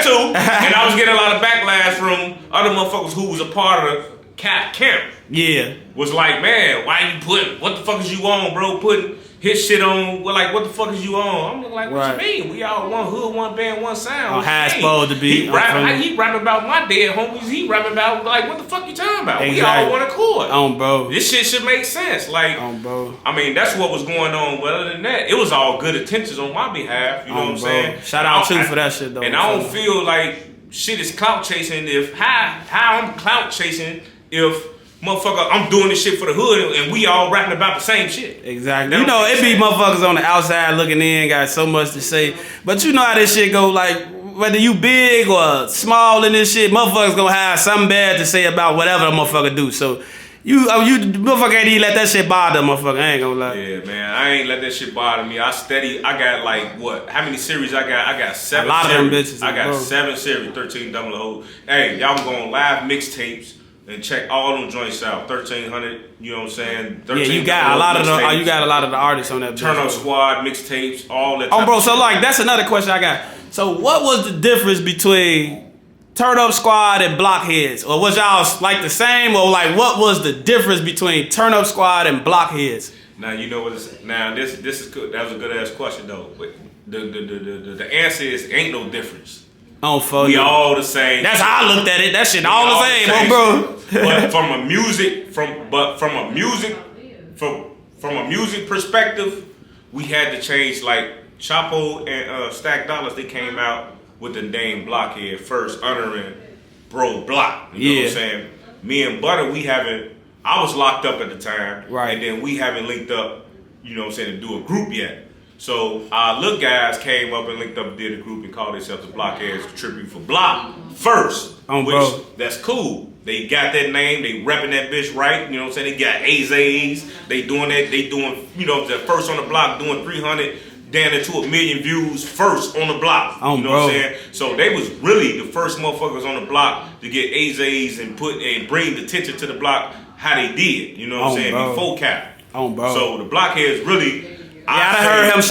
too. And I was getting a lot of backlash from other motherfuckers who was a part of the Cap camp. Yeah. Was like, man, why you putting? What the fuck is you on, bro? Putting. his shit on, well, like, what the fuck is you on? I'm looking like, what Right. you mean? We all one hood, one band, one sound. On how it's supposed to be. He rapping about my dead homies. He rapping about, like, what the fuck you talking about? Exactly. We all one accord. Bro. This shit should make sense. Like, Bro. I mean, that's what was going on. But other than that, it was all good intentions on my behalf. You know what I'm saying? Shout out too for that shit, though. And I don't feel like shit is clout chasing if how I'm clout chasing if motherfucker I'm doing this shit for the hood and we all rapping about the same shit. Exactly. You know, it be motherfuckers on the outside looking in, got so much to say. But you know how this shit go, like, whether you big or small in this shit, motherfuckers gonna have something bad to say about whatever the motherfucker do. So you motherfucker ain't even let that shit bother motherfucker. I ain't gonna lie. Yeah, man, I ain't let that shit bother me. I got like what? How many series I got? I got 7 A lot series. of them bitches. I got bro. 7 series, 13 double O. Hey, y'all go on live mixtapes and check all them joints out. 1300, you know what I'm saying? Yeah, you got a lot of the artists on that. Turn Up Squad mixtapes, all that. Bro, so like that's another question I got. So what was the difference between Turn Up Squad and Blockheads? Or was y'all like the same? Or like what was the difference between Turn Up Squad and Blockheads? Now you know what it's, now this is good. That was a good ass question though. But the answer is ain't no difference. We all the same. That's how I looked at it. That shit all the same, bro. But from a music perspective, we had to change. Like Chapo and Stack Dollars, they came out with the name Blockhead first, honoring Bro Block. You know what I'm saying? Me and Butta, I was locked up at the time, right? And then we haven't linked up, you know what I'm saying, to do a group yet. So our little guys came up and linked up and did a group and called themselves the Blockheads, tribute for Block first, that's cool. They got that name, they repping that bitch right, you know what I'm saying? They got A's, they doing, you know, the first on the block, doing 300 down into 1 million views first on the block. You know what I'm saying? So they was really the first motherfuckers on the block to get A's and bring the attention to the block how they did, you know what I'm saying? Before Cap. So the Blockheads really. I done heard him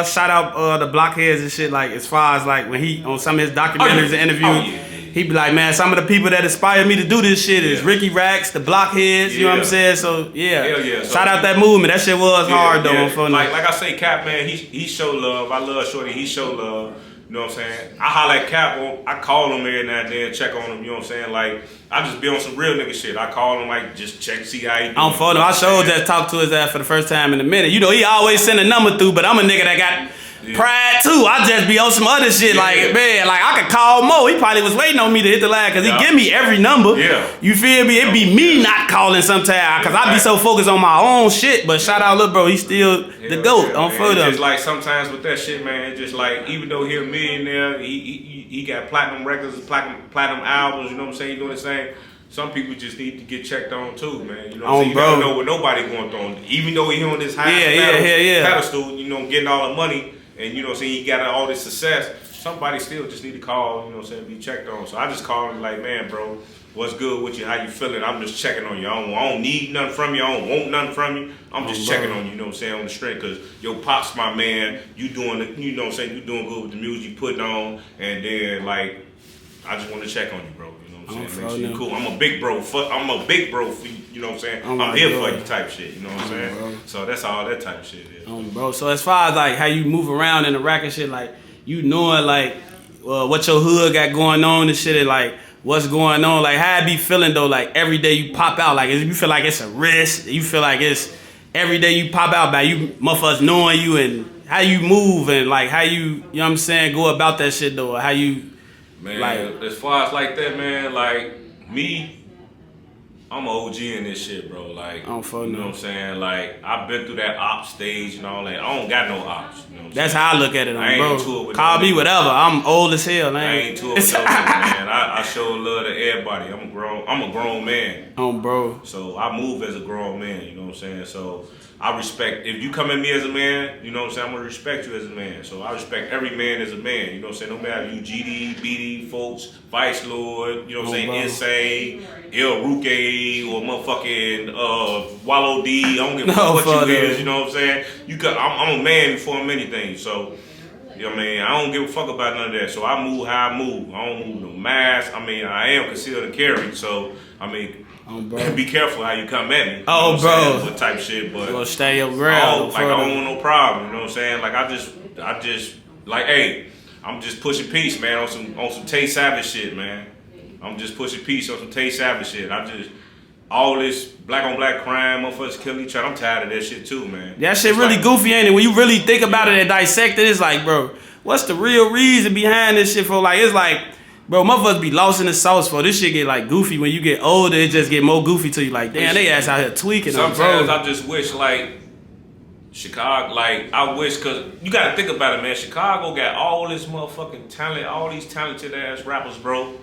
shout out the Blockheads and shit, like as far as like when he on some of his documentaries and interviews, he be like, man, some of the people that inspired me to do this shit is Ricky Rax, the Blockheads, you know what I'm saying? So yeah. Shout out that movement. That shit was hard though. Like I say, Cap, man, he show love. I love Shorty, he show love. You know what I'm saying? I holler at Cap, I call him every now and then, check on him, you know what I'm saying? Like, I just be on some real nigga shit. I call him, like, just check, see how he doing. I'm for him. I showed just talked to his ass for the first time in a minute. You know, he always send a number through, but I'm a nigga that got pride too. I just be on some other shit, like, man, like I could call Mo. He probably was waiting on me to hit the line, because he give me every number. You feel me? It be me not calling sometimes, because I be so focused on my own shit, but shout out Lil Bro, he still the GOAT on for them. It's just like sometimes with that shit, man, it's just like, even though he a millionaire, he got platinum records, platinum albums, you know what I'm saying? He doing his thing. Some people just need to get checked on too, man. You know what I'm saying? You don't know what nobody going through. Even though he on this high pedestal, you know, getting all the money, and you know what I'm saying, he got all this success, somebody still just need to call, you know what I'm saying, be checked on. So I just call him like, man, bro, what's good with you? How you feeling? I'm just checking on you. I don't need nothing from you. I don't want nothing from you. I'm just checking on you, you know what I'm saying, on the strength, because your pops my man. You doing it, you know what I'm saying, you doing good with the music you putting on, and then like, I just want to check on you, bro. You know what I'm saying? Make sure you cool. I'm a big bro for you, you know what I'm saying? I'm here for you type shit, you know what I'm saying? Bro. So that's all that type of shit is. Bro, so as far as like how you move around in the rack and shit, like you knowing like what your hood got going on and shit, and like what's going on, like how it be feeling though, like every day you pop out, like you feel like it's a risk, you feel like it's every day you pop out by you motherfuckers knowing you and how you move and like how you know what I'm saying, go about that shit though, or how you. Man, like, as far as like that, man, like me, I'm an OG in this shit, bro. Like, you know what I'm saying? Like, I've been through that op stage and all that. I don't got no ops. You know what I'm That's saying? how I look at it, I bro. ain't into it with Call me whatever. I'm old as hell, man. I ain't into it with no man. I show love to everybody. I'm a grown man. Bro. So I move as a grown man. You know what I'm saying? So I respect, if you come at me as a man, you know what I'm saying, I'm gonna respect you as a man. So I respect every man as a man, you know what I'm saying? No matter if you GD, BD, folks, Vice Lord, you know what I'm saying, Insane, El Ruke, or motherfucking Wallow D, I don't give a fuck what you is, you know what I'm saying? I'm a man before I'm anything. So I mean, I don't give a fuck about none of that. So I move how I move. I don't move no mask. I mean, I am concealed and carry. So, I mean, be careful how you come at me. Oh, you know bro. what type shit, but. You gonna stay your ground. I don't want no problem. You know what I'm saying? Like, I just, like, hey, I'm just pushing peace, man, on some Tay Savage shit, man. I'm just pushing peace on some Tay Savage shit. All this black on black crime, motherfuckers killing each other. I'm tired of that shit too, man. That shit really goofy, ain't it? When you really think about it and dissect it, it's like, bro, what's the real reason behind this shit for? Like, it's like, bro, motherfuckers be lost in the sauce for this shit get like goofy. When you get older, it just get more goofy to you. Like, damn, they ass out here tweaking. Sometimes I just wish, like, Chicago, like, I wish, cause you gotta think about it, man. Chicago got all this motherfucking talent, all these talented ass rappers, bro.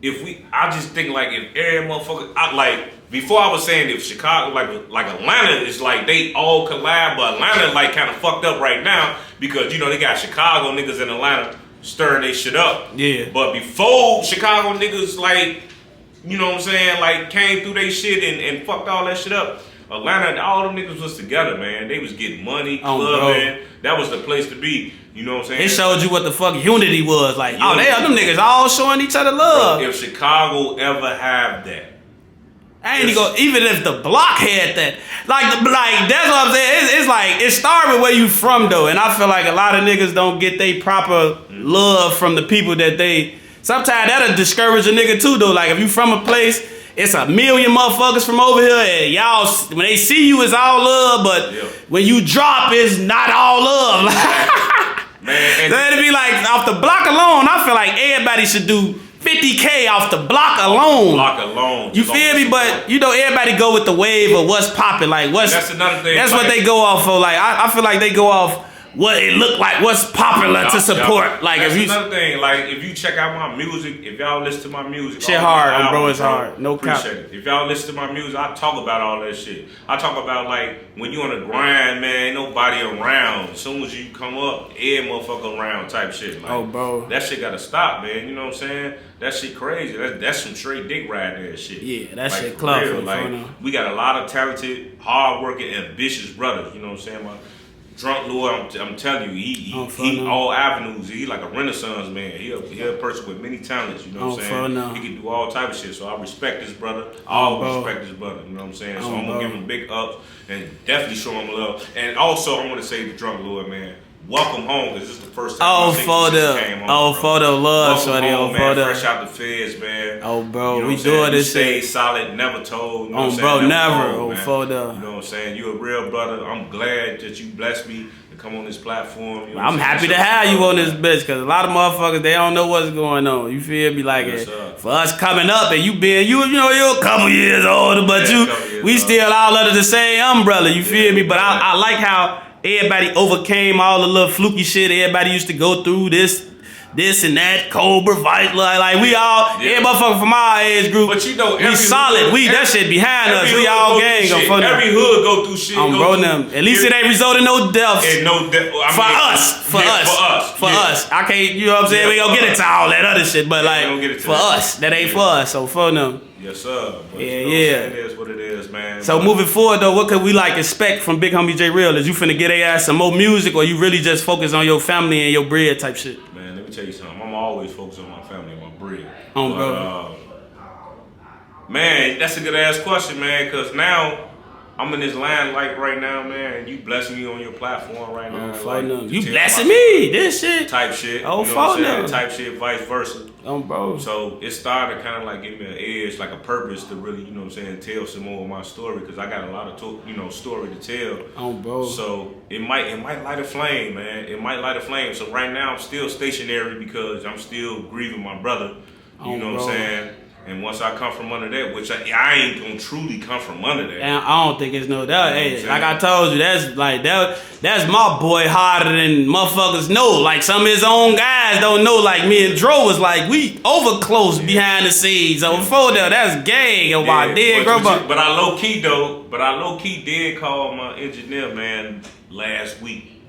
I just think like if every motherfucker, before I was saying if Chicago, like Atlanta is like they all collab, but Atlanta like kind of fucked up right now because you know they got Chicago niggas in Atlanta stirring they shit up. Yeah. But before Chicago niggas like, you know what I'm saying, like came through they shit and fucked all that shit up. Atlanta, all them niggas was together, man. They was getting money, clubbing. That was the place to be. You know what I'm saying? It showed you what the fuck unity was. Like, oh, them niggas all showing each other love. Bro, if Chicago ever have that, even if the block had that. Like that's what I'm saying. It's like, it started with where you from, though. And I feel like a lot of niggas don't get they proper love from the people that they... Sometimes that'll discourage a nigga, too, though. Like, if you from a place... It's a million motherfuckers from over here, and y'all, when they see you, it's all love, but when you drop, it's not all love. Man, so it'd be like, off the block alone, I feel like everybody should do 50K off the block alone. You feel me? But, you know, everybody go with the wave of what's popping. Like, that's another thing. That's what they go off for. Like, I feel like they go off what it look like, what's popular to support. Like, that's another thing. Like, if you check out my music, if y'all listen to my music, shit hard, bro. It's hard. No cap. If y'all listen to my music, I talk about all that shit. I talk about like when you on the grind, man, ain't nobody around. As soon as you come up, every motherfucker around type shit. Like, bro, that shit gotta stop, man. You know what I'm saying? That shit crazy. That's some straight dick riding ass shit. Yeah, that like, shit clever. Like, we got a lot of talented, hard-working, ambitious brothers. You know what I'm saying? Drunk Lord, I'm telling you, he all avenues. He like a renaissance man. He a person with many talents. You know what I'm saying? He can do all type of shit. So I respect this brother. I always respect this brother. You know what I'm saying? So I'm gonna give him big ups and definitely show him love. And also I'm gonna say to Drunk Lord, man, welcome home, because this is the first time came home. Photo love, shorty. Home, man, fresh out the feds, man. Bro, you know we doing this shit. shit. Solid, never told. You know Never. Photo. You know what I'm saying? You a real brother. I'm glad that you blessed me to come on this platform. You know I'm happy to have you on this bitch, because a lot of motherfuckers, they don't know what's going on. You feel me? Like, for us coming up and you being, you know, you're a couple years older, but we still all under the same umbrella. You feel me? But I like how everybody overcame all the little fluky shit. Everybody used to go through this and that, Cobra, Vice, like we all, every motherfucker from our age group, but you know, we solid. That shit behind us. We all gang. Every hood go through shit. At least it ain't result in no deaths. For us. I can't, you know what I'm saying? We gonna get into all that other shit, but like, for us, that ain't for us. So for them. Yes, sir. But it is what it is, man. So moving forward, though, what could we like expect from Big Homie JayRell? Is you finna get their ass some more music, or you really just focus on your family and your bread type shit? Man, let me tell you something. I'm always focused on my family and my bread. Bro. Man, that's a good ass question, man, because now I'm in this line like right now, man, and you blessing me on your platform right now. You blessing me, this shit. Type shit. Type shit, vice versa. Bro. So it started kind of like give me an edge, like a purpose to really, you know what I'm saying, tell some more of my story, because I got a lot of, story to tell. Bro. So it might light a flame, man. It might light a flame. So right now I'm still stationary because I'm still grieving my brother. You know what I'm saying? And once I come from under that, which I ain't gonna truly come from under that. And I don't think it's no doubt. Hey, like I told you, that's my boy harder than motherfuckers know. Like some of his own guys don't know. Like me and Dro was like, we over close behind the scenes. So before that, that's gang. And but I low key did call my engineer, man, last week.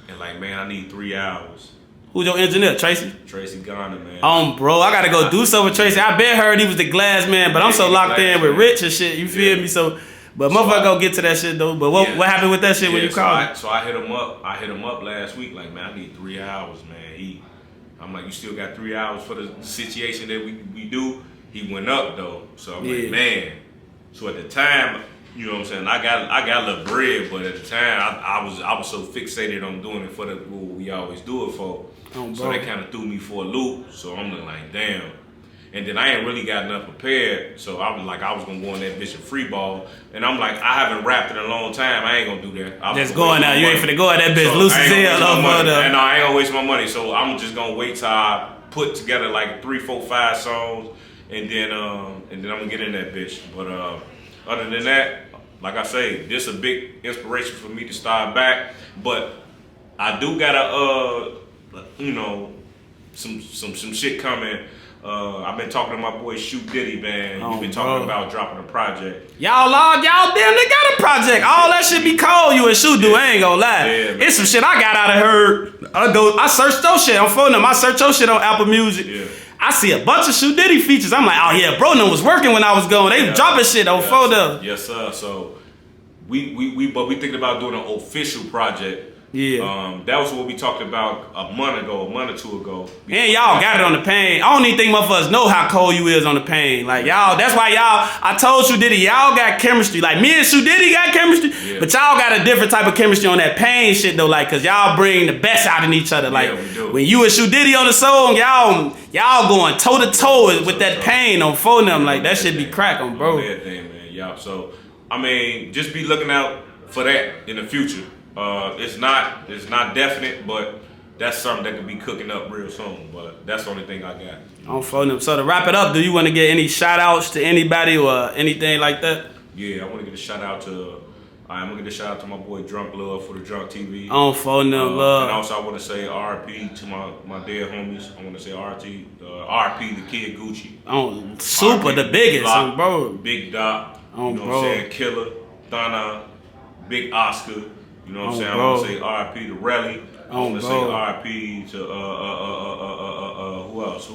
And like, man, I need 3 hours. Who's your engineer, Tracy? Tracy Garner, man. Bro, I gotta go do something with Tracy. I been heard he was the glass man, but I'm so locked in with Rich and shit. You feel me? So But motherfucker go get to that shit though. But what happened with that shit when you called? So I hit him up. I hit him up last week. Like, man, I need 3 hours, man. I'm like, you still got 3 hours for the situation that we do. He went up though. So I'm like, man. So at the time, you know what I'm saying, I got a little bread, but at the time I was so fixated on doing it for what we always do it for. So that kind of threw me for a loop. So I'm like, damn. And then I ain't really got enough prepared. So I was gonna go on that bitch and free ball. And I'm like, I haven't rapped in a long time. I ain't gonna do that. Just going out. You ain't finna go at that bitch so loose as hell. And I ain't gonna waste my money. So I'm just gonna wait till I put together like 3, 4, 5 songs, and then I'm gonna get in that bitch. But other than that, like I say, this a big inspiration for me to start back. But I do gotta some shit coming. I've been talking to my boy Shoot Diddy, man. We've been talking about dropping a project. Y'all damn, they got a project. All that shit be cold. You and Shoot do. I ain't gonna lie. Yeah, it's some shit I got out of her. I searched those shit on phone. I searched those shit on Apple Music. Yeah. I see a bunch of Shoot Diddy features. I'm like, oh yeah, bro, was working when I was going. They dropping shit on photo. Yes, sir. So we thinking about doing an official project. Yeah. That was what we talked about a month or 2 ago. And y'all got it on the pain. I don't even think motherfuckers know how cold you is on the pain. Like y'all, that's why I told you Diddy, y'all got chemistry. Like me and Shoot Diddy got chemistry, but y'all got a different type of chemistry on that pain shit though. Like, cause y'all bring the best out in each other. Like when you and Shoot Diddy on the song, y'all going toe to toe with that pain on phone them. Like that shit be cracking, bro. Everything, man. Yeah. So I mean, just be looking out for that in the future. It's not definite, but that's something that could be cooking up real soon. But that's the only thing I got. On phone them. So to wrap it up, do you want to get any shout outs to anybody or anything like that? Yeah, I want to get a shout out to. I'm gonna get a shout out to my boy Drunk Love for the Drunktv. On phone them, love. And also I want to say RP to my dead homies. I want to say RP the Kid Gucci. On super RP, the biggest, Block, bro. Big Dot. On you know bro. what I'm saying? Killer, Tana, Big Oscar. You know what I'm saying? Bro. I want to say RP to Relly. I want to say RP to who else?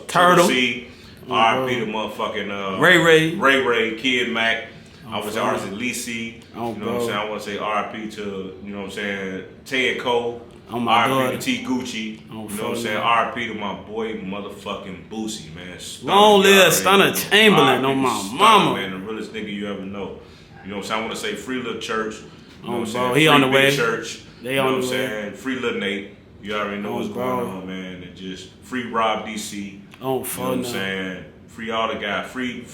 Turtle. C. RP to motherfucking Ray, Kid Mac. I was RP to Lisi. You know what I'm saying? I want to say RP to, you know what I'm saying, Ted Cole. RP to T Gucci. You know what I'm saying? RP to my boy motherfucking Boosie, man. Long live Stunner Chamberlain on my mama. Man, the realest nigga you ever know. You know what I'm saying? I want to say Free Lil Church. You know what I'm saying? He on the way. Church. They you know on what I'm the way. saying? Free Lil Nate. You already know what's going on, man. And just free Rob DC. You know what I'm saying? Free all the guys. Free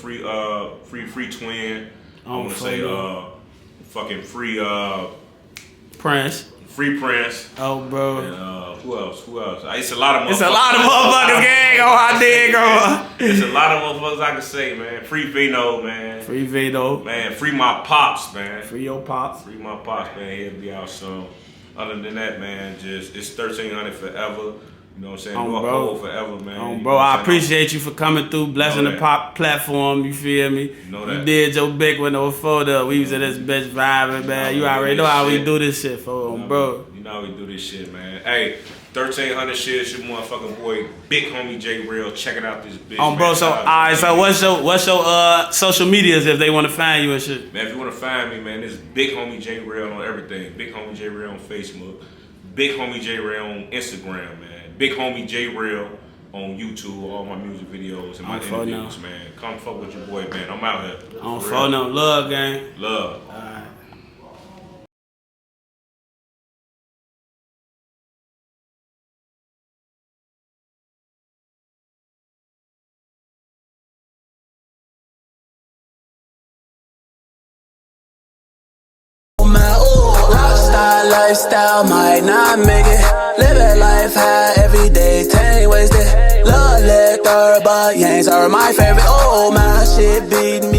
Twin. I want to say fucking free Prince. Free Prince. Oh, bro. And who else? It's a lot of motherfuckers. It's a lot of motherfuckers, gang. Oh, I dig, bro. It's a lot of motherfuckers I can say, man. Free Vino, man. Free Vino. Man, free my pops, man. Free your pops. Free my pops, man. He'll be out soon. Other than that, man, just it's 1300 forever. You know what I'm saying? Bro. Forever, man. Bro, I appreciate you for coming through, blessing the pop platform. You feel me? You know that. You did your big one over photo. We was in this bitch vibing, man. You already know how we do this shit, for bro. You know how we do this shit, man. Hey, 1300 shit. It's your motherfucking boy, BigHomieJayRell. Checking out this bitch. Bro. So, alright. So, what's your social medias if they want to find you and shit? Man, if you want to find me, man, it's BigHomieJayRell on everything. BigHomieJayRell on Facebook. BigHomieJayRell on Instagram, man. BigHomieJayRell on YouTube, all my music videos and my interviews, man. Come fuck with your boy, man. I'm out here. On phone up. Love, gang. Love. Alright. Lifestyle might not make it. Living life high every day, tank wasted. Love leg, but yanks are my favorite. Oh, my shit beat me.